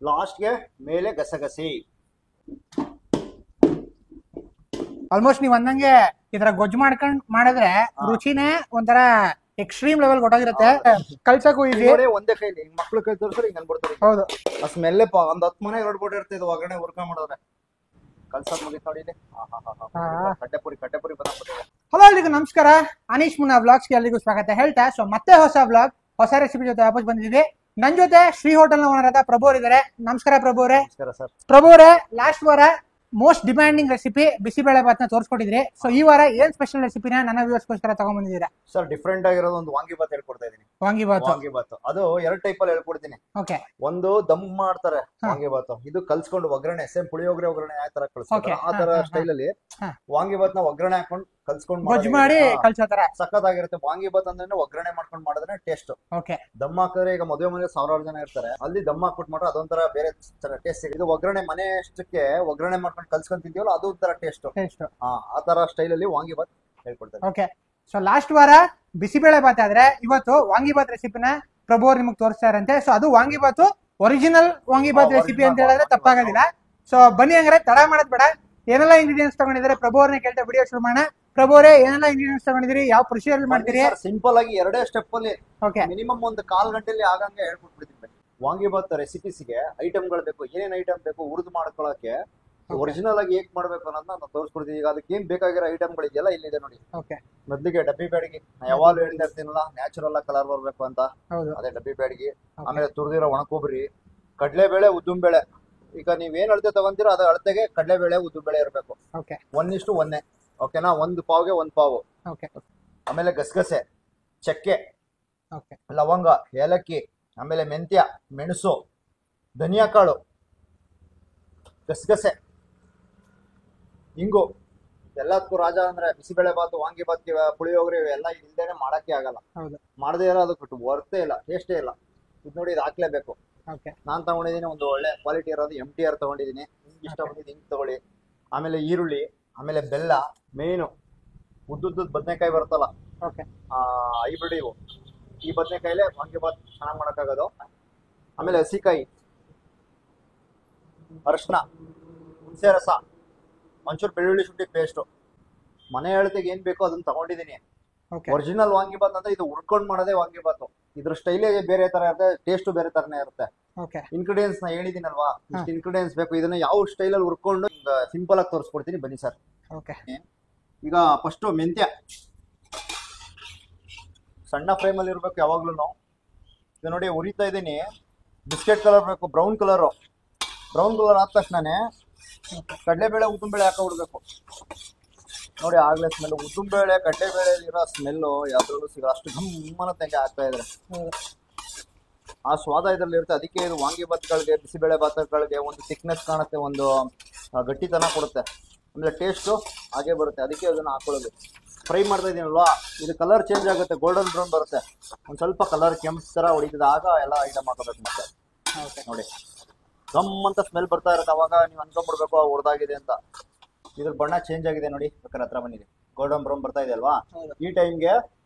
ಲಾಸ್ಟ್ಗೆ ಮೇಲೆ ಗಸಗಸಿ. ಆಲ್ಮೋಸ್ಟ್ ನೀವ್ ಅಂದಂಗೆ ಈ ತರ ಗೊಜ್ಜು ಮಾಡಿದ್ರೆ ರುಚಿನೇ ಒಂಥರ ಎಕ್ಸ್ಟ್ರೀಮ್ ಲೆವೆಲ್ ಕೊಟ್ಟಾಗಿರುತ್ತೆ. ಕಲ್ಸಕ್ಕೂ ಈಸಿ. ಒಂದೇ ಕೈಲಿ ಮಕ್ಳು ಕೈ ತೋರಿಸ್ರೆ ಹಿಂಗ್ ಅನ್ಬಿಡ್ತಾರೆ. ಹೌದು, ಆ ಸ್ಮೆಲ್ ಒಂದ್ 10 ಮನೆ ಹೊರಡ್ಬಿಟ್ಟಿರ್ತದೆ ಇದು ಒಗ್ಗರಣೆ ಹುರ್ಕೊಂಡ್ ಮಾಡಿದ್ರೆ. ಕಲ್ಸಕ್ ಮುಗಿತ್ ನೋಡಿ ಇಲ್ಲಿ. ಕಡ್ಡೆಪುರಿ ಬಂದ್ಬಿಟ್ಟಿದೆ. ಹಲೋ, ಎಲ್ರಿಗೂ ನಮಸ್ಕಾರ. ಅನೀಶ್ ಮುನ್ನಾ ವ್ಲಾಗ್ಸ್ಗೆ ಎಲ್ರಿಗೂ ಸ್ವಾಗತ ಹೇಳ್ತಾ, ಸೊ ಮತ್ತೆ ಹೊಸ ವ್ಲಾಗ್, ಹೊಸ ರೆಸಿಪಿ ಜೊತೆ ವಾಪಸ್ ಬಂದಿದ್ದೀವಿ. ನನ್ ಜೊತೆ ಶ್ರೀ ಹೋಟೆಲ್ ನ ಓನರ್ ಆದ ಪ್ರಭು ಅವರಿದ್ದಾರೆ. ನಮಸ್ಕಾರ ಪ್ರಭು ಅವರೇ. ನಮಸ್ಕಾರ ಸರ್. ಪ್ರಭು ಅವರೇ, ಲಾಸ್ಟ್ ವಾರ ಮೋಸ್ಟ್ ಡಿಮ್ಯಾಂಡಿಂಗ್ ರೆಸಿಪಿ ಬಿಸಿಬೇಳೆ ಬಾತ್ನ ತೋರಿಸ್ಕೊಟ್ಟಿದ್ರಿ. ಸೊ ಈ ವಾರ ಏನ್ ಸ್ಪೆಷಲ್ ರೆಸಿಪಿನ ನನ್ನ ವ್ಯೂವರ್ಸ್ಗೋಸ್ಕರ ತಗೊಂಡ್ಬಂದಿದ್ದೀರಾ? ಸರ್, ಡಿಫ್ರೆಂಟ್ ಆಗಿರೋದು ಒಂದು ವಾಂಗಿಬಾತ್ ಹೇಳ್ಕೊಡ್ತಾ ಇದೀನಿ. ವಾಂಗಿಬಾತ್ ಅದು 2 ಟೈಪ್ ಅಲ್ಲಿ ಹೇಳ್ಕೊಡ್ತೀನಿ. ಓಕೆ. ಒಂದು ದಮ್ ಮಾಡ್ತಾರೆ ವಾಂಗಿಬಾತ್, ಇದು ಕಲ್ಸ್ಕೊಂಡು ಒಗ್ಗರಣೆ ಸೇಮ್ ಪುಳಿಯೋಗರೆ ಒಗ್ಗರಣೆ ಯಾವ ತರ ಕಲ್ಸ್ತಾರೆ ಆ ತರ ಸ್ಟೈಲ್ ಅಲ್ಲಿ ವಾಂಗಿಬಾತ್ ನ ಒಗ್ಗರಣೆ ಹಾಕೊಂಡು ಕಲ್ಸ್ಕೊಂಡು ಗೊಜ್ಜು ಮಾಡಿ ಕಲ್ಸೋತರ ಸಖತ್ತಾಗಿರುತ್ತೆ. ವಾಂಗಿಬಾತ್ ಅಂದ್ರೆ ಒಗ್ಗರಣೆ ಮಾಡ್ಕೊಂಡು ಮಾಡಿದ್ರೆ ಟೇಸ್ಟ್. ಓಕೆ. ದಮ್ ಹಾಕಿದ್ರೆ ಈಗ ಮದುವೆ ಮನೆ 1000 ಜನ ಇರ್ತಾರೆ, ಅಲ್ಲಿ ದಮ್ ಹಾಕ್ಬಿಟ್ಟು ಮಾಡ್ರೆ ಅದೊಂಥರ ಬೇರೆ ಟೇಸ್ಟ್. ಇದು ಒಗ್ಗರಣೆ ಮನೆ ಅಷ್ಟಕ್ಕೆ ಒಗ್ಗರಣೆ ಮಾಡ್ಕೊಂಡು ಕಲ್ಸ್ಕೊಂಡ್ ತಿಂತೀವಲ್ಲ, ಅದು ಒಂಥರ ಟೇಸ್ಟ್. ಆ ತರ ಸ್ಟೈಲ್ ಅಲ್ಲಿ ವಾಂಗಿಬಾತ್ ಹೇಳ್ಕೊಡ್ತಾರೆ. ಓಕೆ. ಸೊ ಲಾಸ್ಟ್ ವಾರ ಬಿಸಿಬೇಳೆ ಬಾತ್ ಆದ್ರೆ ಇವತ್ತು ವಾಂಗಿಬಾತ್ ರೆಸಿಪಿನ ಪ್ರಭು ಅವ್ರು ನಿಮ್ಗೆ ತೋರಿಸ್ತಾ ಇರಂತೆ. ಸೊ ಅದು ವಾಂಗಿಬಾತ್ ಒರಿಜಿನಲ್ ವಾಂಗಿಬಾತ್ ರೆಸಿಪಿ ಅಂತ ಹೇಳಿದ್ರೆ ತಪ್ಪಾಗೋದಿಲ್ಲ. ಸೊ ಬನ್ನಿ, ಹಂಗಾರೆ ತಡ ಮಾಡೋದ್ ಬೇಡ. ಏನೆಲ್ಲ ಇಂಗ್ರೀಡಿಯೆಂಟ್ಸ್ ತಗೊಂಡಿದ್ದಾರೆ ಪ್ರಭು ಅವ್ರನ್ನ ಕೇಳ್ತಾ ವಿಡಿಯೋ ಶುರು ಮಾಡೋಣ. ಪ್ರಭು ಅವರೇ, ಏನೆಲ್ಲ ಇಂಗ್ರೀಡಿಯೆಂಟ್ಸ್ ತಗೊಂಡಿದ್ದೀರಿ, ಯಾವ ಪ್ರೊಸೀಜರ್ ಮಾಡ್ತೀರಿ? ಸಿಂಪಲ್ ಆಗಿ 2 ಸ್ಟೆಪ್ ಅಲ್ಲಿ ಓಕೆ. ಮಿನಿಮಮ್ ಒಂದು 1/4 ಗಂಟೆಲಿ ಆಗಂಗೆ ಹೇಳ್ಕೊಟ್ಬಿಡ್ತೀನಿ. ವಾಂಗಿಬಾತ್ ರೆಸಿಪೀಸ್ಗೆ ಐಟಮ್ಗಳು ಬೇಕು. ಏನೇನ್ ಐಟಮ್ ಬೇಕು ಹುರಿದು ಮಾಡ್ಕೊಳಕ್ಕೆ, ಒರಿಜಿನಲ್ ಆಗಿ ಹೇಗ್ ಮಾಡ್ಬೇಕು ಅನ್ನೋದನ್ನ ನಾನು ತೋರಿಸ್ಕೊಡ್ತೀನಿ. ಈಗ ಅದಕ್ಕೆ ಏನ್ ಬೇಕಾಗಿರೋ ಐಟಮ್ಗಳು ಇದೆಯಲ್ಲ ಇಲ್ಲಿದೆ ನೋಡಿ. ಮೊದ್ಲಿಗೆ ಡಬ್ಬಿ ಬ್ಯಾಡಗಿ, ನಾ ಯಾವಾಗಲೂ ಹೇಳ್ತಾ ಇರ್ತೀನಲ್ಲ ನ್ಯಾಚುರಲ್ ಆಗಿ ಕಲರ್ ಬರ್ಬೇಕು ಅಂತ, ಅದೇ ಡಬ್ಬಿ ಬ್ಯಾಡಗಿ. ಆಮೇಲೆ ತುರಿದಿರೋ ಒಣಕೊಬ್ಬರಿ, ಕಡಲೆಬೇಳೆ, ಉದ್ದಿನಬೇಳೆ. ಈಗ ನೀವೇನ್ ಅಳತೆ ತಗೊಂತೀರೋ ಅದ ಅಳತೆಗೆ ಕಡಲೆಬೇಳೆ ಉದ್ದಿನಬೇಳೆ ಇರಬೇಕು. 1:1. ಓಕೆನಾ? 1 ಪಾವ್ಗೆ 1 ಪಾವು. ಆಮೇಲೆ ಗಸಗಸೆ, ಚಕ್ಕೆ, ಲವಂಗ, ಏಲಕ್ಕಿ, ಆಮೇಲೆ ಮೆಂತ್ಯ, ಮೆಣಸು, ಧನಿಯಾ ಕಾಳು, ಗಸಗಸೆ, ಇಂಗು. ಎಲ್ಲದಕ್ಕೂ ರಾಜ ಅಂದ್ರೆ ಬಿಸಿಬೇಳೆ ಬಾತು, ವಾಂಗಿಬಾತ್, ಪುಳಿಯೋಗರೆ ಎಲ್ಲ ಇಲ್ದೇನೆ ಮಾಡಕ್ಕೆ ಆಗಲ್ಲ. ಮಾಡದೇ ಇರೋ ಅದಕ್ಕೆ ವರ್ತೇ ಇಲ್ಲ, ಟೇಸ್ಟೇ ಇಲ್ಲ. ಇದು ನೋಡಿ, ಇದು ಹಾಕ್ಲೇಬೇಕು. ನಾನ್ ತಗೊಂಡಿದ್ದೀನಿ ಒಂದು ಒಳ್ಳೆ ಕ್ವಾಲಿಟಿ ಇರೋದು MTR ತಗೊಂಡಿದ್ದೀನಿ. ನಿಮ್ಗೆ ಇಷ್ಟ ಬಂದಿದ್ದು ಹಿಂಗ್ ತಗೊಳ್ಳಿ. ಆಮೇಲೆ ಈರುಳ್ಳಿ, ಆಮೇಲೆ ಬೆಲ್ಲ, ಮೇನು ಉದ್ದುದ್ದು ಬದನೆಕಾಯಿ ಬರುತ್ತಲ್ಲ, ಹೈಬ್ರಿಡ್ ಇವು. ಈ ಬದನೆಕಾಯಿಲೆ ವಾಂಗಿಬಾತ್ ಚೆನ್ನಾಗಿ ಮಾಡಕ್ಕಾಗೋದು. ಆಮೇಲೆ ಹಸಿಕಾಯಿ, ಅರಿಶಿನ, ಹುಣಸೆ ರಸ, ಒಂಚೂರು ಬೆಳ್ಳುಳ್ಳಿ ಶುಂಠಿ ಪೇಸ್ಟು. ಮನೆ ಅಳತೆಗೆ ಏನ್ ಬೇಕೋ ಅದನ್ನ ತಗೊಂಡಿದ್ದೀನಿ. ಒರಿಜಿನಲ್ ವಾಂಗಿಬಾತ್ ಅಂದ್ರೆ ಇದು ಹುರ್ಕೊಂಡ್ ಮಾಡೋದೇ ವಾಂಗಿಬಾತ್. ಇದ್ರ ಸ್ಟೈಲೇ ಬೇರೆ ತರ ಇರುತ್ತೆ, ಟೇಸ್ಟ್ ಬೇರೆ ತರನೇ ಇರುತ್ತೆ. ಇನ್ಗ್ರೀಡಿಯೆಂಟ್ಸ್ ನಾ ಹೇಳಿದೀನಲ್ವಾ, ಇಷ್ಟು ಇನ್ಗ್ರೀಡಿಯೆಂಟ್ಸ್ ಬೇಕು. ಇದನ್ನ ಯಾವ ಸ್ಟೈಲ್ ಅಲ್ಲಿ ಹುರ್ಕೊಂಡು ಸಿಂಪಲ್ ಆಗಿ ತೋರಿಸ್ಕೊಡ್ತೀನಿ, ಬನ್ನಿ ಸರ್. ಈಗ ಫಸ್ಟ್ ಮೆಂತ್ಯ ಸಣ್ಣ ಫ್ಲೇಮ್ ಅಲ್ಲಿ ಇರ್ಬೇಕು ಯಾವಾಗ್ಲೂ. ಈಗ ನೋಡಿ ಉರಿತಾ ಇದ್ದೀನಿ. ಬಿಸ್ಕೆಟ್ ಕಲರ್ ಬೇಕು, ಬ್ರೌನ್ ಕಲರ್ ಆದ ತಕ್ಷಣನೇ ಕಡಲೆಬೇಳೆ ಉದ್ದಿನಬೇಳೆ ಹಾಕೊಂಡ್ಬಿಡ್ಬೇಕು. ನೋಡಿ, ಆಗ್ಲೇ ಸ್ಮೆಲ್ ಉದ್ದಿನಬೇಳೆ ಕಡಲೆಬೇಳೆ ಇರೋ ಸ್ಮೆಲ್ಲು ಯಾವ್ದ್ರಲ್ಲೂ ಸಿಗಲ್ಲ. ಅಷ್ಟು ಗಮ್ಮನ ತೆಂಗೆ ಆಗ್ತಾ ಇದ್ರೆ ಆ ಸ್ವಾದ ಇದ್ರಲ್ಲಿ ಇರುತ್ತೆ. ಅದಕ್ಕೆ ಇದು ವಾಂಗಿಬಾತ್ಗಳಿಗೆ, ಬಿಸಿಬೇಳೆ ಬಾತ್ಗಳಿಗೆ ಒಂದು ಥಿಕ್ನೆಸ್ ಕಾಣುತ್ತೆ, ಒಂದು ಗಟ್ಟಿತನ ಕೊಡುತ್ತೆ. ಆಮೇಲೆ ಟೇಸ್ಟು ಹಾಗೆ ಬರುತ್ತೆ. ಅದಕ್ಕೆ ಅದನ್ನ ಹಾಕೊಳ್ಳೋದು. ಫ್ರೈ ಮಾಡ್ತಾ ಇದೀನಲ್ವಾ, ಇದು ಕಲರ್ ಚೇಂಜ್ ಆಗುತ್ತೆ, ಗೋಲ್ಡನ್ ಬ್ರೌನ್ ಬರುತ್ತೆ. ಒಂದ್ ಸ್ವಲ್ಪ ಕಲರ್ ಕೆಂಪು ತರ ಹೊಡಿತದೆ, ಆಗ ಎಲ್ಲ ಐಟಮ್ ಹಾಕೋಬೇಕು. ಮತ್ತೆ ನೋಡಿ, ಗಮ್ ಅಂತ ಸ್ಮೆಲ್ ಬರ್ತಾ ಇರುತ್ತೆ. ಅವಾಗ ನೀವು ಅನ್ಕೊಂಡ್ಬಿಡ್ಬೇಕು ಹುರಿದಾಗಿದೆ ಅಂತ. ಇದ್ರ ಬಣ್ಣ ಚೇಂಜ್ ಆಗಿದೆ ನೋಡಿ, ಬೇಕಾದ್ರೆ ಹತ್ರ ಬಂದಿದೆ, ಗೋಲ್ಡನ್ ಬ್ರೌನ್ ಬರ್ತಾ ಇದೆ ಅಲ್ವಾ. ಈ ಟೈಮ್ಗೆ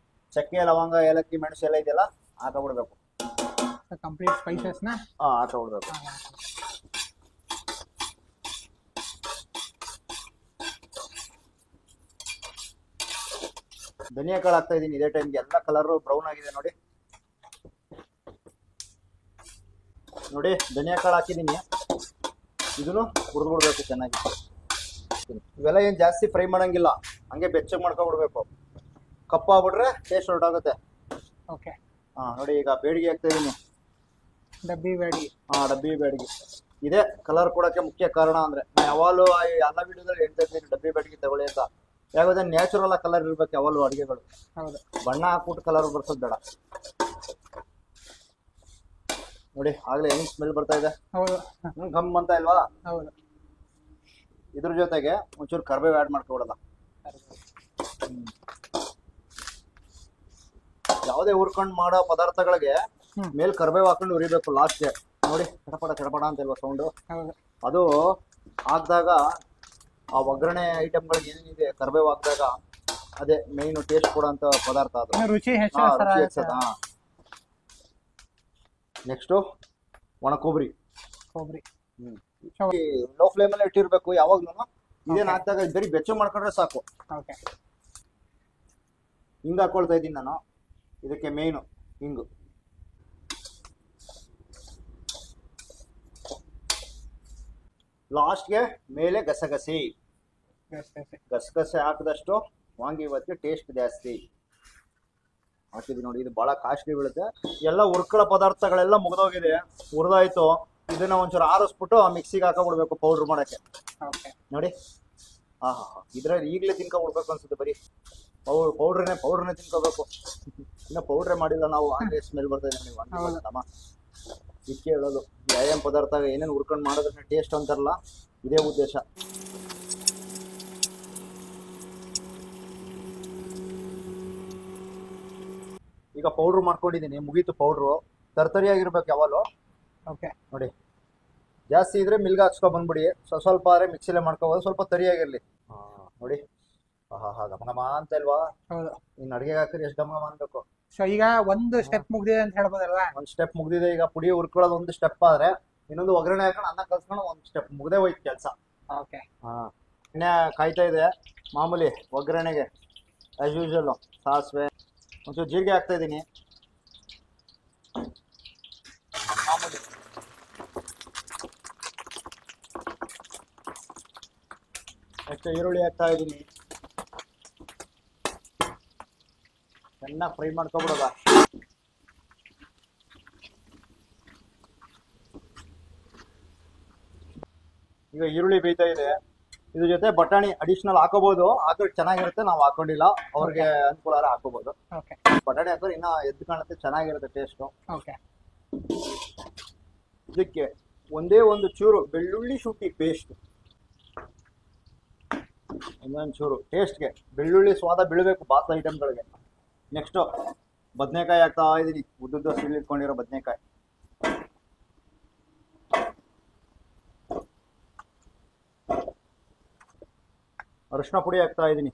ಚಕ್ಕೆ, ಲವಂಗ, ಏಲಕ್ಕಿ, ಮೆಣಸು ಎಲ್ಲ ಇದೆಯಲ್ಲ ಹಾಕಬಿಡ್ಬೇಕು. ಕಂಪ್ಲೀಟ್ ಸ್ಪೈಸಸ್ ನ ಹಾಕಬಿಡ್ಬೇಕು. ಧನಿಯಾ ಕಾಳು ಹಾಕ್ತಾ ಇದೀನಿ ಇದೇ ಟೈಮ್ಗೆ. ಎಲ್ಲ ಕಲರ್ ಬ್ರೌನ್ ಆಗಿದೆ ನೋಡಿ. ನೋಡಿ, ಧನಿಯಾ ಕಾಳು ಹಾಕಿದೀನಿ. ಇದನ್ನು ಹುರಿದ್ಬಿಡ್ಬೇಕು ಚೆನ್ನಾಗಿ. ಇವೆಲ್ಲ ಏನ್ ಜಾಸ್ತಿ ಫ್ರೈ ಮಾಡಂಗಿಲ್ಲ, ಹಂಗೆ ಬೆಚ್ಚಗೆ ಮಾಡ್ಕೊಬಿಡ್ಬೇಕು. ಕಪ್ಪಾಗ್ಬಿಟ್ರೆ ಟೇಸ್ಟ್ ಹೊರಟಾಗುತ್ತೆ. ನೋಡಿ, ಈಗ ಬೇಡಿಗೆ ಹಾಕ್ತಾ ಇದೀನಿ, ಡಬ್ಬಿ ಬೇಡಿಗೆ. ಇದೇ ಕಲರ್ ಕೊಡಕ್ಕೆ ಮುಖ್ಯ ಕಾರಣ. ಅಂದ್ರೆ ನಾನು ಯಾವಾಗಲೂ ಎಲ್ಲ ವಿಡಿಯೋದಲ್ಲಿ ಹೇಳ್ತಾ ಇದ್ದೀನಿ ಡಬ್ಬಿ ಬೇಡಿಗೆ ತಗೊಳ್ಳಿ ಅಂತ. ಯಾಕಂದ್ರೆ ನ್ಯಾಚುರಲ್ ಆಗಿ ಕಲರ್ ಇರ್ಬೇಕು ಯಾವಾಗಲೂ ಅಡುಗೆಗಳು. ಬಣ್ಣ ಹಾಕ್ಬಿಟ್ಟು ಕಲರ್ ಬರ್ಸೋದು ಬೇಡ. ನೋಡಿ, ಆಗ್ಲೇ ಹೆಂಗ್ ಸ್ಮೆಲ್ ಬರ್ತಾ ಇದೆ, ಗಮ್ ಅಂತ ಇಲ್ವಾ? ಇದ್ರ ಜೊತೆಗೆ ಒಂಚೂರು ಕರ್ಬೇವು ಆಡ್ ಮಾಡ್ಕೊಬಿಡೋದ. ಯಾವುದೇ ಹುರ್ಕೊಂಡು ಮಾಡೋ ಪದಾರ್ಥಗಳಿಗೆ ಮೇಲ್ ಕರ್ಬೇವು ಹಾಕೊಂಡು ಉರಿಬೇಕು ಲಾಸ್ಟ್ಗೆ. ನೋಡಿ, ಚಟಪಟ ಅಂತ ಇಲ್ವಾ ಸೌಂಡು? ಅದು ಹಾಕಿದಾಗ ಆ ಒಗ್ಗರಣೆ ಐಟಮ್ಗಳಿಗೆ ಏನೇನಿದೆ ಕರ್ಬೇವು ಹಾಕಿದಾಗ ಅದೇ ಮೇನ್ ಟೇಸ್ಟ್ ಕೊಡೋಂತ ಪದಾರ್ಥ ಅದು. ರುಚಿ ನೆಕ್ಸ್ಟು ಒಣ ಕೊಬ್ಬರಿ. ಕೊಬ್ಬರಿ. ಲೋ ಫ್ಲೇಮ್ ಅಲ್ಲಿ ಇಟ್ಟಿರ್ಬೇಕು ಯಾವಾಗ್ಲೂ. ಇದೇನ್ ಹಾಕ್ದಾಗ ಬರೀ ಬೆಚ್ಚ ಮಾಡ್ಕೊಂಡ್ರೆ ಸಾಕು. ಓಕೆ. ಹಿಂಗ್ ಹಾಕೊಳ್ತಾ ಇದ್ದೀನಿ ನಾನು. ಇದಕ್ಕೆ ಮೇನು ಹಿಂಗು. ಲಾಸ್ಟ್ಗೆ ಮೇಲೆ ಗಸಗಸಿ. ಗಸಗಸೆ ಹಾಕಿದಷ್ಟು ವಾಂಗಿಬಾತ್ಗೆ ಟೇಸ್ಟ್ ಜಾಸ್ತಿ. ಹಾಕಿದ್ವಿ ನೋಡಿ, ಇದು ಬಹಳ ಕಾಸ್ಟ್ಲಿ ಬೀಳುತ್ತೆ. ಎಲ್ಲ ಹುರ್ಕೊಳ್ಳೋ ಪದಾರ್ಥಗಳೆಲ್ಲ ಮುಗ್ದೋಗಿದೆ, ಹುರಿದಾಯ್ತು. ಇದನ್ನ ಒಂಚೂರು ಆರಿಸ್ಬಿಟ್ಟು ಮಿಕ್ಸಿಗೆ ಹಾಕೊಂಡ್ಬಿಡ್ಬೇಕು ಪೌಡ್ರ್ ಮಾಡಕ್ಕೆ. ನೋಡಿ, ಇದ್ರಲ್ಲಿ ಈಗಲೇ ತಿನ್ಕೊಂಡ್ಬಿಡ್ಬೇಕು ಅನ್ಸುತ್ತೆ. ಬರೀ ಪೌಡ್ರನ್ನೇ ತಿನ್ಕೋಬೇಕು. ಇನ್ನ ಪೌಡ್ರೇ ಮಾಡಿಲ್ಲ ನಾವು, ಹಂಗೆ ಸ್ಮೆಲ್ ಬರ್ತಾ ಇದೆ ನೀವು ವಾಂಗಿಬಾತಮ್ಮ. ಇದಕ್ಕೆ ಹೇಳೋದು, ವ್ಯಾಯಾಮ ಪದಾರ್ಥ ಏನೇನು ಹುರ್ಕೊಂಡು ಮಾಡೋದ್ರಿಂದ ಟೇಸ್ಟ್ ಅಂತಾರಲ್ಲ, ಇದೇ ಉದ್ದೇಶ. ಈಗ ಪೌಡ್ರ್ ಮಾಡ್ಕೊಂಡಿದ್ದೀನಿ, ಮುಗೀತು ಪೌಡ್ರು. ತರ್ತರಿಯಾಗಿರ್ಬೇಕು ಯಾವಾಗಲೂ. ಓಕೆ. ನೋಡಿ, ಜಾಸ್ತಿ ಇದ್ರೆ ಮಿಲ್ಗೆ ಹಾಕ್ಸ್ಕೊ ಬಂದ್ಬಿಡಿ, ಸ್ವಲ್ಪ ಆದ್ರೆ ಮಿಕ್ಸಿಲೇ ಮಾಡ್ಕೋಬೋದು, ಸ್ವಲ್ಪ ತರಿಯಾಗಿರ್ಲಿ. ನೋಡಿ, ಗಮಗಮ ಅಂತ ಇಲ್ವಾ? ಹೌದು. ಇನ್ನು ಅಡುಗೆಗೆ ಹಾಕಿದ್ರೆ ಎಷ್ಟು ಗಮಗಮ ಅನ್ಬೇಕು. ಸೊ ಈಗ ಒಂದು ಸ್ಟೆಪ್ ಮುಗ್ದಿದೆ ಅಂತ ಹೇಳ್ಬೋದಲ್ವಾ? ಒಂದು ಸ್ಟೆಪ್ ಮುಗ್ದಿದೆ. ಈಗ ಪುಡಿ ಹುರ್ಕೊಳ್ಳೋದು ಒಂದು ಸ್ಟೆಪ್ ಆದ್ರೆ, ಇನ್ನೊಂದು ಒಗ್ಗರಣೆ ಹಾಕೊಂಡು ಅನ್ನ ಕಲ್ಸ್ಕೊಂಡು ಒಂದು ಸ್ಟೆಪ್ ಮುಗ್ದೇ ಹೋಯ್ತು ಕೆಲಸ. ಓಕೆ. ಎಣ್ಣೆ ಕಾಯ್ತಾ ಇದೆ ಮಾಮೂಲಿ ಒಗ್ಗರಣೆಗೆ ಆಸ್ ಯೂಶುವಲ್. ಸಾಸಿವೆ, ಒಂಚೂರು ಜೀರಿಗೆ ಹಾಕ್ತಾ ಇದ್ದೀನಿ ಮಾಮೂಲಿ. ನೆಕ್ಸ್ಟ್ ಈರುಳ್ಳಿ ಹಾಕ್ತಾ ಇದ್ದೀನಿ. ಚೆನ್ನಾಗಿ ಫ್ರೈ ಮಾಡ್ಕೊಬಿಡೋದ. ಈಗ ಈರುಳ್ಳಿ ಬೇಯ್ತಾ ಇದೆ. ಇದ್ರ ಜೊತೆ ಬಟಾಣಿ ಅಡಿಷನಲ್ ಹಾಕೋಬಹುದು, ಹಾಕಿದ್ರೆ ಚೆನ್ನಾಗಿರುತ್ತೆ. ನಾವು ಹಾಕೊಂಡಿಲ್ಲ, ಅವ್ರಿಗೆ ಅನುಕೂಲ ಹಾಕೋಬಹುದು. ಬಟಾಣಿ ಹಾಕಿದ್ರೆ ಇನ್ನ ಎದ್ದು ಕಾಣುತ್ತೆ, ಚೆನ್ನಾಗಿರುತ್ತೆ ಟೇಸ್ಟು. ಇದಕ್ಕೆ ಒಂದೇ ಒಂದು ಚೂರು ಬೆಳ್ಳುಳ್ಳಿ ಶುಂಠಿ ಪೇಸ್ಟ್, ಒಂದೊಂದು ಚೂರು ಟೇಸ್ಟ್ಗೆ. ಬೆಳ್ಳುಳ್ಳಿ ಸ್ವಾದ ಬೀಳಬೇಕು ಬಾತ್ ಐಟಮ್ಗಳಿಗೆ. ನೆಕ್ಸ್ಟು ಬದನೆಕಾಯಿ ಹಾಕ್ತಾ ಇದ್ದೀನಿ, ಉದ್ದುದ್ದ ಸಿಳಿಟ್ಕೊಂಡಿರೋ ಬದನೆಕಾಯಿ. ಅರಿಶಿನ ಪುಡಿ ಹಾಕ್ತಾ ಇದ್ದೀನಿ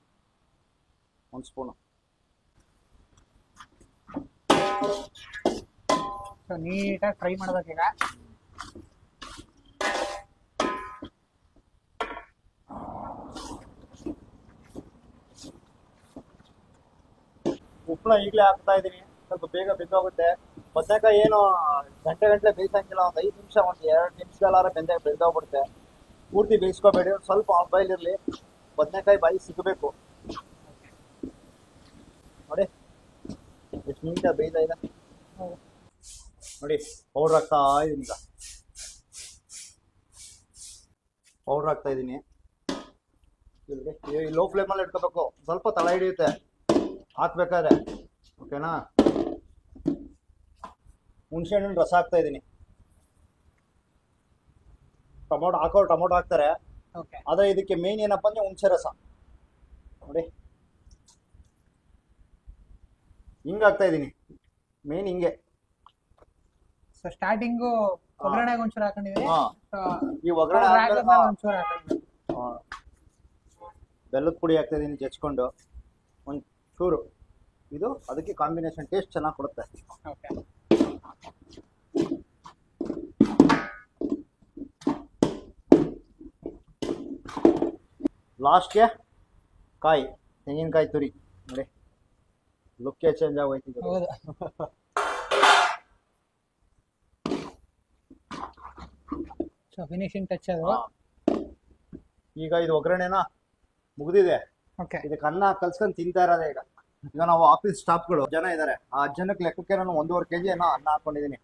1 ಸ್ಪೂನು. ನೀಟಾಗಿ ಫ್ರೈ ಮಾಡ್ಬೇಕೀಗ. ಉಪ್ಪನ್ನ ಈಗಲೇ ಹಾಕ್ತಾ ಇದ್ದೀನಿ, ಸ್ವಲ್ಪ ಬೇಗ ಬೆಂದೋಗುತ್ತೆ. ಬದನೆಕಾಯಿ ಏನು ಗಂಟೆ ಬೇಯಿಸಂಗಿಲ್ಲ, ಒಂದು 5 ನಿಮಿಷ, ಒಂದು 2 ನಿಮಿಷದಲ್ಲಾರ ಬೆಂದೋಗ್ಬಿಡುತ್ತೆ. ಪೂರ್ತಿ ಬೇಯಿಸ್ಕೋಬೇಡಿ, ಸ್ವಲ್ಪ ಆಫ್ ಬಾಯ್ಲ್ ಇರಲಿ. ಬದನೆಕಾಯಿ ಬಾಯಿ ಸಿಗಬೇಕು. ನೋಡಿ ಎಷ್ಟು ನೀಟಾಗಿ ಬೇಯ್ತಾ ಇದೆ ನೋಡಿ. ಪೌಡ್ರ್ ಹಾಕ್ತಾ ಇದ್ದೀನಿ. ಈಗ ಪೌಡ್ರ್ ಹಾಕ್ತಾ ಇದ್ದೀನಿ. ಲೋ ಫ್ಲೇಮಲ್ಲಿ ಇಟ್ಕೋಬೇಕು, ಸ್ವಲ್ಪ ತಳ ಹಿಡಿಯುತ್ತೆ ಹಾಕ್ಬೇಕಾದ್ರೆ. ಓಕೆನಾ? ಹುಣಸೆ ಹಣ್ಣಿನ ರಸ ಹಾಕ್ತಾ ಇದ್ದೀನಿ. ಟೊಮೊಟೊ ಹಾಕ್ತಾರೆ, ಆದ್ರೆ ಇದಕ್ಕೆ ಮೇನ್ ಏನಪ್ಪಾ ಅಂದ್ರೆ ಹುಣಸೆ ರಸ. ನೋಡಿ, ಹಿಂಗ್ ಹಾಕ್ತಾ ಇದ್ದೀನಿ, ಮೇನ್ ಹಿಂಗೆ. ಸ್ಟಾರ್ಟಿಂಗು ಒಗ್ಗರಣೆಗೆ ಒಂಚೂರು ಹಾಕೊಂಡಿದ್ದೀನಿ. ಈ ಒಗ್ಗರಣೆ ಬೆಲ್ಲದ ಪುಡಿ ಹಾಕ್ತಾ ಇದ್ದೀನಿ ಜಚ್ಕೊಂಡು ಒಂದು ಚೂರು. ಇದು ಅದಕ್ಕೆ ಕಾಂಬಿನೇಷನ್ ಟೇಸ್ಟ್ ಚೆನ್ನಾಗಿ ಕೊಡುತ್ತೆ. ಲಾಸ್ಟ್ಗೆ ತೆಂಗಿನಕಾಯಿ ತುರಿ. ನೋಡಿ, ಲುಕ್ಕೇ ಚೇಂಜ್ ಆಗೋಯ್ತು. ಫಿನಿಶಿಂಗ್ ಟಚ್ ಅದು. ಈಗ ಇದು ಒಗ್ಗರಣೆನ ಮುಗ್ದಿದೆ. ಇದಕ್ಕೆ ಅನ್ನ ಕಲ್ಸ್ಕೊಂಡು ತಿಂತಾ ಇರೋದೇ. ಈಗ ನಾವು ಆಫೀಸ್ ಸ್ಟಾಫ್ಗಳು ಜನ ಇದಾರೆ, ಆ ಜನಕ್ಕೆ ಲೆಕ್ಕಕ್ಕೆ ನಾನು 1.5 kg ಅನ್ನ ಹಾಕೊಂಡಿದ್ದೀನಿ.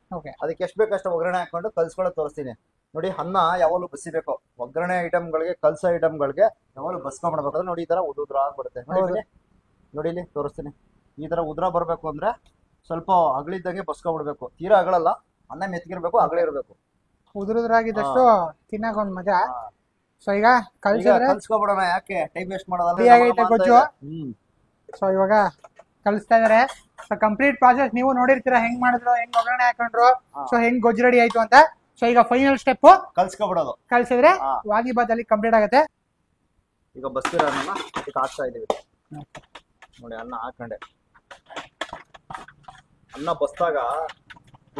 ಅದಕ್ಕೆ ಎಷ್ಟು ಬೇಕಷ್ಟು ಒಗ್ಗರಣೆ ಹಾಕೊಂಡು ಕಲ್ಸ್ಕೊಳ್ಳೋ ತೋರಿಸ್ತೀನಿ. ನೋಡಿ, ಅನ್ನ ಯಾವಾಗಲೂ ಬಸಿಬೇಕು. ಒಗ್ಗರಣೆ ಐಟಮ್ಗಳಿಗೆ, ಕಲ್ಸೋ ಐಟಮ್ಗಳಿಗೆ ಯಾವಾಗಲೂ ಬಸ್ಕೊಂಡ್ಬಿಡ್ಬೇಕಾದ್ರೆ ನೋಡಿ ಈ ತರ ಉದ್ರ ಆಗ್ಬಿಡುತ್ತೆ. ನೋಡಿ ಇಲ್ಲಿ ತೋರಿಸ್ತೀನಿ. ಈ ತರ ಉದ್ರ ಬರ್ಬೇಕು ಅಂದ್ರೆ ಸ್ವಲ್ಪ ಅಗಳಿದ್ದಂಗೆ ಬಸ್ಕೊಂಡ್ಬಿಡ್ಬೇಕು. ತೀರಾ ಅಗಳಲ್ಲ, ಅನ್ನ ಮೆತ್ತಗಿರ್ಬೇಕು, ಅಗಲ ಇರ್ಬೇಕು. ಉದ್ರಾಗಿದ್ದಷ್ಟು ತಿನ್ನಕ್ ಒಂದ್ ಮಜಾ. ಸೊ ಈಗ ಕಲ್ಸ್ಕೊಬಿಡೋಣ, ಯಾಕೆ ಟೈಮ್ ವೇಸ್ಟ್ ಮಾಡೋದಲ್ಲ. ಸೊ ಇವಾಗ ಕಲಿಸ್ತಾ ಇದಾರೆ. ಸೊ ಕಂಪ್ಲೀಟ್ ಪ್ರಾಸೆಸ್ ನೀವು ನೋಡಿರ್ತೀರಾ, ಹೆಂಗ್ ಮಾಡಿದ್ರು, ಹೆಂಗ್ ಒಗ್ಗರಣೆ ಹಾಕೊಂಡ್ರು, ಸೊ ಹೆಂಗ್ ಗೊಜ್ಜು ರೆಡಿ ಆಯ್ತು ಅಂತ. ಸೊ ಈಗ ಫೈನಲ್ ಸ್ಟೆಪ್ ಕಲ್ಸ್ಕೊಬಿಡೋದು. ಕಲ್ಸಿದ್ರೆ ವಾಂಗಿಬಾತ್ ಅಲ್ಲಿ ಕಂಪ್ಲೀಟ್ ಆಗುತ್ತೆ. ಈಗ ಬಸ್ತಿರೋ ಅನ್ನ ಇದಕ್ಕೆ ಹಾಕ್ತಾ ಇದೀವಿ. ನೋಡಿ, ಅನ್ನ ಹಾಕೊಂಡೆ. ಅನ್ನ ಬಸ್ದಾಗ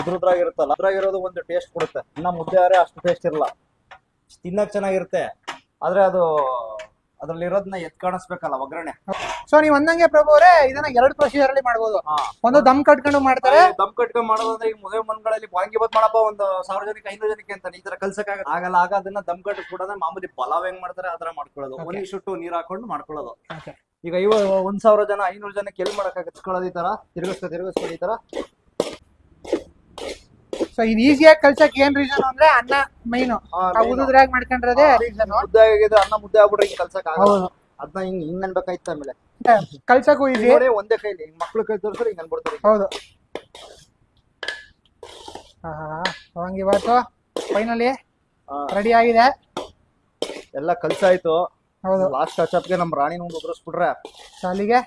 ಉದ್ರುದ್ರಾಗಿರುತ್ತಲ್ಲ ಅದ್ರಾಗಿರೋದು ಒಂದು ಟೇಸ್ಟ್ ಕೊಡುತ್ತೆ. ಅನ್ನ ಮುದ್ದೆ ಆದ್ರೆ ಅಷ್ಟು ಟೇಸ್ಟ್ ಇರಲ್ಲ, ತಿನ್ನಕ್ ಚೆನ್ನಾಗಿರುತ್ತೆ, ಆದ್ರೆ ಅದು ಅದ್ರಲ್ಲಿ ಇರೋದನ್ನ ಎತ್ ಕಾಣಿಸ್ಬೇಕಲ್ಲ ಒಗ್ಗರಣೆ. ಸೊ ನೀವ್ ಅಂದಂಗೆ ಪ್ರಭು ಅವರೇ ಇದನ್ನ 2 ಪ್ರೊಸೀಜರ್ ಅಲ್ಲಿ ಮಾಡ್ಬೋದು. ಒಂದು ದಮ್ ಕಟ್ಕೊಂಡು ಮಾಡ್ತಾರೆ, ದಮ್ ಕಟ್ಕೊಂಡು ಮಾಡೋದಂದ್ರೆ ಈಗ ಮದುವೆ ಮನ್ಗಳಲ್ಲಿ ವಾಂಗಿಬಾತ್ ಮಾಡಪ್ಪ ಒಂದು 1000 ಜನಕ್ಕೆ 500 ಜನಕ್ಕೆ ಅಂತ ಈ ತರ ಕಲ್ಸಕ್ ಆಗಲ್ಲ. ಆಗ ಅದನ್ನ ದಮ್ ಕಟ್ ಕೂಡ ಮಾಮೂಲಿ ಪಲಾವ್ ಹೆಂಗ್ ಮಾಡ್ತಾರೆ ಆತರ ಮಾಡ್ಕೊಳ್ಳೋದು, 1:2 ನೀರ್ ಹಾಕೊಂಡು ಮಾಡ್ಕೊಳ್ಳೋದು. ಈಗ 1000 ಜನ 500 ಜನಕ್ಕೆ ಎಲ್ಲಿ ಮಾಡಕ್ ಹಚ್ಕೊಳ್ಳೋದು, ಈ ತರ ತಿರ್ಗಿಸ್ಕೊಂಡು ಈ ತರ. ಸೊ ಇದು ಈಸಿಯಾಗಿ ಕಲ್ಸಕ್ ಏನ್ ರೀಸನ್ ಅಂದ್ರೆ ಅನ್ನ ಮೈನ್ ಉದುದ್ರಾಗ ಮಾಡ್ಕೊಂಡ್ರದೇ ರೀಸನ್. ಮುದ್ದೆ ಆಗಿದೆ, ಅನ್ನ ಮುದ್ದೆ ಆಗ್ಬಿಟ್ರೆ ಹಿಂಗ್ ಕಲ್ಸಕ್ ಆಗಲ್ಲ, ಅದನ್ನ ಹಿಂಗ್ ಅನ್ಬೇಕಾಯ್ತ. ಆಮೇಲೆ ಕಲ್ಸಕ್ಕೂ ಈಸಿ, ಒಂದೇ ಕೈಲಿ ಮಕ್ಳು ಕೈ ತೋರಿಸ್ರೆ ಹಿಂಗ್ ಅನ್ಬಿಡ್ತಾರೆ. ಹೌದು. ವಾಂಗಿಬಾತು ಫೈನಲಿ ರೆಡಿ ಆಗಿದೆ, ಎಲ್ಲ ಕಲ್ಸಾಯ್ತು. ಹೌದು. ಲಾಸ್ಟ್ ಟಚ್ ಅಪ್ಗೆ ನಮ್ ರಾಣಿನ ಒಂದು ಉದುರಿಸ್ಬಿಟ್ರೆ ಅಲ್ಲಿಗೆ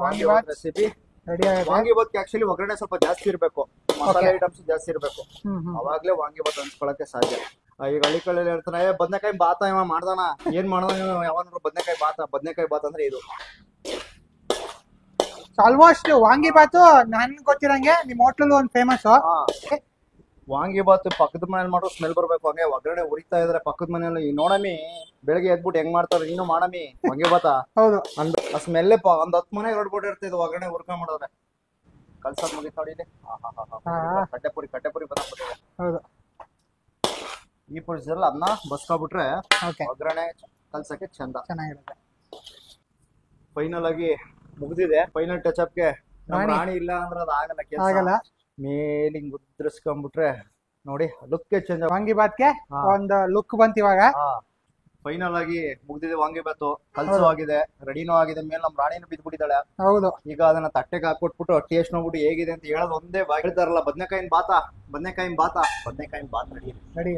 ವಾಂಗಿಬಾತ್ ರೆಸಿಪಿ ರೆಡಿ ಆಗಿದೆ. ವಾಂಗಿಬಾತ್ ಆಕ್ಚುಲಿ ಒಗ್ಗರಣೆ ಸ್ವಲ್ಪ ಜಾಸ್ತಿ ಇರ್ಬೇಕು, ಮಸಾಲೆ ಐಟಮ್ಸ್ ಜಾಸ್ತಿ ಇರ್ಬೇಕು, ಅವಾಗ್ಲೇ ವಾಂಗಿಬಾತ್ ಅನ್ಸ್ಕೊಳಕ್ಕೆ ಸಾಧ್ಯ. ಈಗ ಹಳ್ಳಿ ಕಡೆಯಲ್ಲಿ ಹೇಳ್ತಾನೆ ಬದ್ನೆಕಾಯಿ ಬಾತ ಇವ ಮಾಡ್ದಾನ, ಏನ್ ಮಾಡ್ದಾನ ಯಾವನಾದ್ರು ಬದ್ನೆಕಾಯಿ ಬಾತ್ ಅಂದ್ರೆ ಇದು. ಆಲ್ಮೋಸ್ಟ್ ವಾಂಗಿಬಾತು ನನ್ ಗೊತ್ತಿರಂಗೆ ನಿಮ್ ಹೋಟ್ಲಲ್ಲಿ ಒಂದು ಫೇಮಸ್. ವಾಂಗಿಬಾತ್ ಪಕ್ಕದ ಮನೇಲಿ ಮಾಡೋ ಸ್ಮೆಲ್ ಬರ್ಬೇಕು, ಹಂಗೆ ಒಗ್ಗರಣೆ ಉರಿತಾ ಇದ್ರೆ ಪಕ್ಕದ ಮನೆಯಲ್ಲಿ ನೋಡಮಿ ಬೆಳಗ್ಗೆ ಎದ್ಬಿಟ್ಟು ಹೆಂಗ್ ಮಾಡ್ತಾರೆ ನೀನು ಮಾಡಮಿ ವಾಂಗಿಬಾತ. ಹೌದು, ಆ ಸ್ಮೆಲ್ಲೇ ಒಂದ್ 10 ಮನೆ ಹೊರಡ್ಬಿಟ್ಟಿರ್ತದೆ ಒಗ್ಗರಣೆ ಉರ್ಕೊಂಡ್ ಮಾಡಿದ್ರೆ. ಕಲ್ಸಕ್ ಮುಗಿತ್ ನೋಡಿ ಇಲ್ಲಿ, ಕಟ್ಟೆಪುರಿ ಬಂದ್ಬಿಟ್ಟಿದೆ. ಹೌದು, ಈ ಪೊಸಿಷನ್ ಅನ್ನ ಬಸ್ಕೊಬಿಟ್ರೆ ಒಗ್ಗರಣೆ ಕಲ್ಸಕ್ಕೆ ಚೆನ್ನಾಗಿರುತ್ತೆ. ಫೈನಲ್ ಆಗಿ ಮುಗ್ದಿದೆ. ಫೈನಲ್ ಟಚ್ ಅಪ್ಗೆ ರಾಣಿ ಇಲ್ಲ ಅಂದ್ರೆ ಅದು ಆಗಲ್ಲ. ಮೇಲೆ ಹಿಂಗ್ ಉದ್ರಿಸ್ಕೊಂಡ್ಬಿಟ್ರೆ ನೋಡಿ ಲುಕ್ ಚೇಂಜ್. ವಾಂಗಿಬಾತ್ಗೆ ಒಂದು ಲುಕ್ ಬಂತ ಇವಾಗ. ಫೈನಲ್ ಆಗಿ ಮುಗ್ದಿದೆ ವಾಂಗಿಬಾತು, ಕಲ್ಸು ಆಗಿದೆ, ರೆಡಿನೂ ಆಗಿದೆ. ಮೇಲೆ ನಮ್ ರಾಣಿನೂ ಬಿದ್ಬಿಟ್ಟಿದ್ದಾಳೆ. ಹೌದು, ಈಗ ಅದನ್ನ ತಟ್ಟೆಗೆ ಹಾಕೊಟ್ಬಿಟ್ಟು ಟೇಸ್ಟ್ ನೋಡ್ಬಿಟ್ಟು ಹೇಗಿದೆ ಅಂತ ಹೇಳೋದು ಒಂದೇ ಹೇಳ್ತಾರಲ್ಲ, ಬದ್ನೆಕಾಯಿನ ಬಾತ್ ರೆಡಿ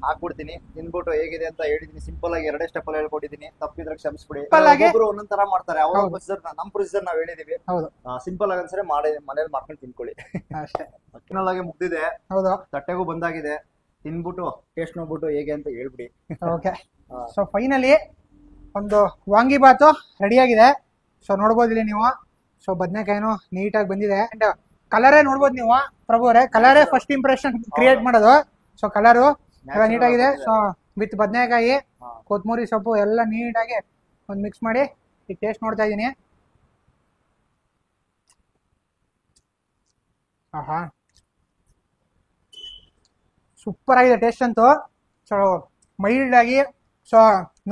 ಹಾಕ್ಬಿಡ್ತೀನಿ. ತಿನ್ಬಿಟ್ಟು ಹೇಗಿದೆ ಅಂತ ಹೇಳಿದೀನಿ, ಸಿಂಪಲ್ ಆಗಿ 2 ಸ್ಟೆಪ್ ಅಲ್ಲಿ ಹೇಳ್ಕೊಟ್ಟಿದ್ದೀನಿ. ತಪ್ಪಿದ್ರೆ ಕ್ಷಮಿಸ್ಬಿಡಿ. ಒಬ್ಬರು ಒಂದೊಂದ್ ತರ ಮಾಡ್ತಾರೆ, ಅವ್ರ ಪ್ರೊಸೀಜರ್ ನಮ್ ಪ್ರೊಸೀಜರ್ ನಾವ್ ಹೇಳಿದೀವಿ. ಸಿಂಪಲ್ ಆಗಿ ಅನ್ಸರೆ ಮನೇಲಿ ಮಾಡ್ಕೊಂಡು ತಿನ್ಕೊಳ್ಳಿ ಅಷ್ಟೇ. ಫೈನಲ್ ಆಗಿ ಮುಗ್ದಿದೆ, ತಟ್ಟೆಗೂ ಬಂದಾಗಿದೆ. ತಿನ್ಬಿಟ್ಟು ಟೇಸ್ಟ್ ನೋಡ್ಬಿಟ್ಟು ಹೇಗೆ ಅಂತ ಹೇಳ್ಬಿಡಿ. ಓಕೆ, ಸೊ ಫೈನಲಿ ಒಂದು ವಾಂಗಿಬಾತು ರೆಡಿ ಆಗಿದೆ. ಸೊ ನೋಡ್ಬೋದು ಇಲ್ಲಿ ನೀವು. ಸೊ ಬದ್ನೆಕಾಯಿನೂ ನೀಟಾಗಿ ಬಂದಿದೆ. ಅಂಡ್ ಕಲರೇ ನೋಡ್ಬೋದು ನೀವು ಪ್ರಭು ಅವರೇ, ಕಲರೇ ಫಸ್ಟ್ ಇಂಪ್ರೆಷನ್ ಕ್ರಿಯೇಟ್ ಮಾಡೋದು. ಸೊ ಕಲರು ನೀಟಾಗಿದೆ. ಸೊ ವಿತ್ ಬದನೆಕಾಯಿ, ಕೊತ್ತಂಬರಿ ಸೊಪ್ಪು ಎಲ್ಲ ನೀಟಾಗಿ ಒಂದು ಮಿಕ್ಸ್ ಮಾಡಿ ಈಗ ಟೇಸ್ಟ್ ನೋಡ್ತಾ ಇದ್ದೀನಿ. ಆಹಾ, ಸೂಪರ್ ಆಗಿದೆ ಟೇಸ್ಟ್ ಅಂತೂ. ಸೊ ಮೈಲ್ಡ್ ಆಗಿ, ಸೊ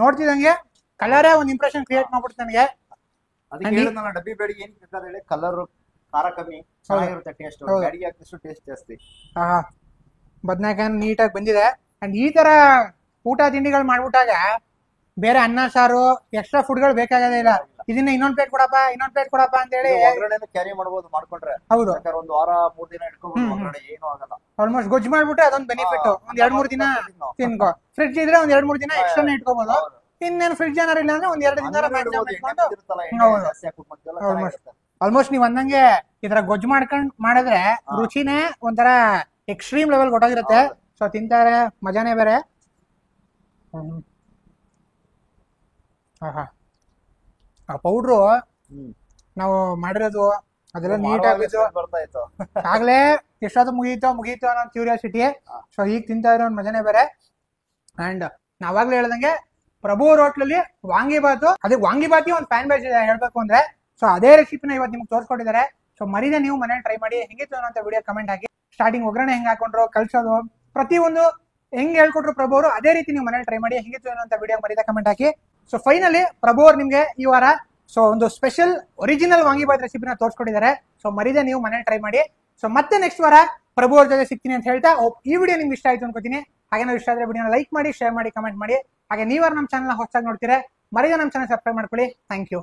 ನೋಡ್ತಿದಂಗೆ ಕಲರೇ ಒಂದು ಇಂಪ್ರೆಷನ್ ಕ್ರಿಯೇಟ್ ಮಾಡ್ಬಿಡ್ತು ನನಗೆ. ಡಬ್ಬಿ ಬೇಡಿಗೆ ಏನ್ ಬೇಕಾದ್ರೆ ಕಲರ್ ಖಾರ ಕಮ್ಮಿ ಚೆನ್ನಾಗಿರುತ್ತೆ, ಟೇಸ್ಟ್ ಅಡಿಗೆ ಹಾಕಿದಷ್ಟು ಟೇಸ್ಟ್ ಜಾಸ್ತಿ. ಬದನೆಕಾಯಿ ನೀಟಾಗಿ ಬಂದಿದೆ. ಅಂಡ್ ಈ ತರ ಊಟ ತಿಂಡಿಗಳು ಮಾಡ್ಬಿಟ್ಟಾಗ ಬೇರೆ ಅನ್ನ ಸಾರು ಎಕ್ಸ್ಟ್ರಾ ಫುಡ್ಗಳು ಬೇಕಾಗೋದೇ ಇಲ್ಲ. ಇದನ್ನ ಇನ್ನೊಂದ್ ಪ್ಲೇಟ್ ಕೊಡಪ್ಪ ಅಂತ ಹೇಳಿ ಕ್ಯಾರಿ ಮಾಡಬಹುದು ಮಾಡ್ಕೊಂಡ್ರೆ. ಹೌದು, ಒಂದು ವಾರ 3 ದಿನ ಇಟ್ಕೊಂಡು ಏನು ಆಗಲ್ಲ. ಆಲ್ಮೋಸ್ಟ್ ಗೊಜ್ಜು ಮಾಡ್ಬಿಟ್ರೆ ಅದೊಂದು ಬೆನಿಫಿಟ್. ಒಂದ್ 2-3 ದಿನ ತಿನ್ಕೋ. ಫ್ರಿಡ್ಜ್ ಇದ್ರೆ ಒಂದ್ 2-3 ದಿನ ಎಕ್ಸ್ಟ್ರಾನೇ ಇಟ್ಕೋಬಹುದು. ಇನ್ನೇನು ಫ್ರಿಡ್ಜ್ ಏನಾರು ಇಲ್ಲ ಅಂದ್ರೆ ಒಂದ್ 2 ದಿನ ಆಲ್ಮೋಸ್ಟ್ ನೀವ್ ಅಂದಂಗೆ ಇದ್ರ ಗೊಜ್ಜು ಮಾಡಿದ್ರೆ ರುಚಿನೇ ಒಂಥರ ಎಕ್ಸ್ಟ್ರೀಮ್ ಲೆವೆಲ್ ಕೊಟ್ಟೋಗಿರುತ್ತೆ. ಸೊ ತಿಂತಾರೆ ಮಜಾನೇ ಬೇರೆ. ಆ ಪೌಡ್ರು ನಾವು ಮಾಡಿರೋದು ಅದೆಲ್ಲ ನೀಟಾಗಿ ಆಗ್ಲೇ ಎಷ್ಟೊತ್ತು ಮುಗೀತೋ ಅನ್ನೋ ಕ್ಯೂರಿಯಾಸಿಟಿ. ಸೊ ಈಗ ತಿಂತಾ ಇರೋ ಮಜಾನೇ ಬೇರೆ. ಅಂಡ್ ನಾವಾಗ್ಲೇ ಹೇಳ್ದಂಗೆ ಪ್ರಭು ಅವ್ರ ಹೋಟ್ಲಲ್ಲಿ ವಾಂಗಿಬಾತು, ಅದೇ ವಾಂಗಿಬಾತಿ ಒಂದು ಫ್ಯಾನ್ ಬೇಸ್ ಇದೆ ಹೇಳ್ಬೇಕು ಅಂದ್ರೆ. ಸೊ ಅದೇ ರೆಸಿಪಿನ ಇವತ್ತು ನಿಮ್ಗೆ ತೋರಿಸ್ಕೊಟ್ಟಿದ್ದಾರೆ. ಸೊ ಮರಿದೆ ನೀವು ಮನೇಲಿ ಟ್ರೈ ಮಾಡಿ. ಹೆಂಗಿತ್ತು ಅನ್ನೋ ವಿಡಿಯೋ ಕಮೆಂಟ್ ಹಾಕಿ. ಸ್ಟಾರ್ಟಿಂಗ್ ಒಗ್ಗರಣೆ ಹೆಂಗ್ ಹಾಕೊಂಡ್ರು, ಕಲ್ಸೋದು, ಪ್ರತಿಯೊಂದು ಹೆಂಗ್ ಹೇಳ್ಕೊಟ್ರು ಪ್ರಭು ಅವರು ಅದೇ ರೀತಿ ನೀವು ಮನೇಲಿ ಟ್ರೈ ಮಾಡಿ. ಹೆಂಗಿತ್ತು ಅನ್ನೋ ವಿಡಿಯೋ ಮರಿದೆ ಕಮೆಂಟ್ ಹಾಕಿ. ಸೊ ಫೈನಲಿ ಪ್ರಭು ಅವ್ರು ನಿಮ್ಗೆ ಈ ವಾರ ಸೊ ಒಂದು ಸ್ಪೆಷಲ್ ಒರಿಜಿನಲ್ ವಾಂಗಿಬಾತ್ ರೆಸಿಪಿನ ತೋರಿಸ್ಕೊಟ್ಟಿದ್ದಾರೆ. ಸೊ ಮರಿದೆ ನೀವು ಮನೇಲಿ ಟ್ರೈ ಮಾಡಿ. ಸೊ ಮತ್ತೆ ನೆಕ್ಸ್ಟ್ ವಾರ ಪ್ರಭು ಅವ್ರ ಜೊತೆ ಸಿಗ್ತೀನಿ ಅಂತ ಹೇಳ್ತಾ, ಈ ವಿಡಿಯೋ ನಿಮ್ಗೆ ಇಷ್ಟ ಆಯ್ತು ಅನ್ಕೋತೀನಿ. ಹಾಗೇನಾದ್ರು ಇಷ್ಟ ಆದ್ರೆ ವಿಡಿಯೋನ ಲೈಕ್ ಮಾಡಿ, ಶೇರ್ ಮಾಡಿ, ಕಮೆಂಟ್ ಮಾಡಿ. ಹಾಗೆ ನೀವಾರು ನಮ್ಮ ಚಾನಲ್ ಹೊಸದಾಗಿ ನೋಡ್ತೀರಾ, ಮರಿದೆ ನಮ್ಮ ಚಾನಲ್ ಸಬ್ಸ್ಕ್ರೈಬ್ ಮಾಡ್ಕೊಳ್ಳಿ. Thank you.